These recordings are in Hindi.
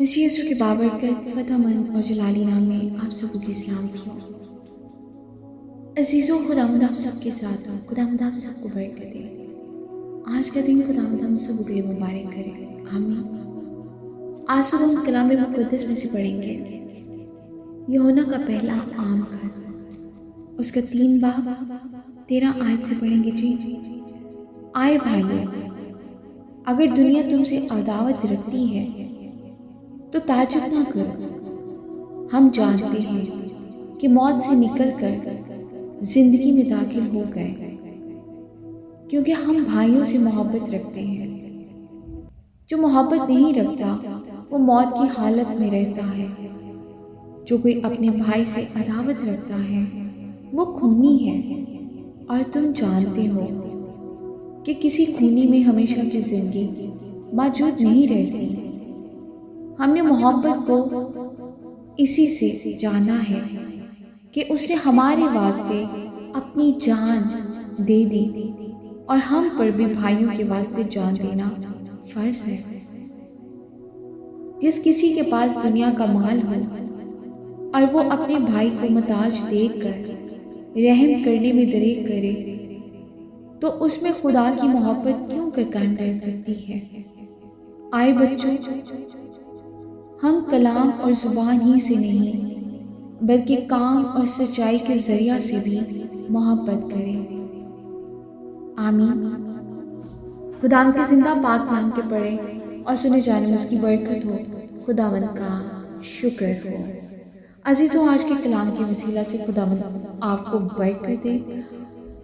मसीह यीशु के बाबरकत फ़तहमंद और जलाली नाम में आप सबको की सलाम थी। अज़ीज़ों, खुदावंद आप सबके साथ हो। खुदावंद आप सबको बरकत दे। आज का दिन खुदावंद हम सब के लिए मुबारक करे। आमीन। आज सुबह हम कलाम मुक़द्दस में से पढ़ेंगे यूहन्ना का पहला आम खत, उसका 3 बाब 13 आयत से पढ़ेंगे। जी आए भाइयों, अगर दुनिया तुमसे अदावत रखती है तो ताज्जुब ना करो। हम जानते हैं कि मौत से निकलकर जिंदगी में दाखिल हो गए, क्योंकि हम भाइयों से मोहब्बत रखते हैं। जो मोहब्बत नहीं रखता वो मौत की हालत में रहता है। जो कोई अपने भाई से अदावत रखता है वो खूनी है, और तुम जानते हो कि किसी खूनी में हमेशा की जिंदगी मौजूद नहीं रहती। हमने मोहब्बत को इसी से जाना है कि उसने हमारे वास्ते अपनी जान दे दी, और हम पर भी भाइयों के वास्ते जान देना फर्ज है। जिस किसी के पास दुनिया का माल हो और वो अपने भाई को मुहताज देखकर रहम करने में दरेक करे, तो उसमें खुदा की मोहब्बत क्यों कर कायम रह सकती है। आए बच्चों, हम कलाम और ज़ुबान ही से नहीं बल्कि काम और सच्चाई के ज़रिया से भी मोहब्बत करें। आमीन। खुदावंद के जिंदा पाक कलाम के पढ़े और सुने जाने में उसकी बरकत हो। खुदावंद का शुक्र हो। अजीज़ों, आज के कलाम के वसीला से खुदावंद आपको बरकत दे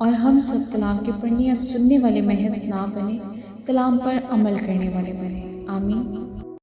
और हम सब कलाम के पढ़ने या सुनने वाले महज ना बने, कलाम पर अमल करने वाले बने। आमीन।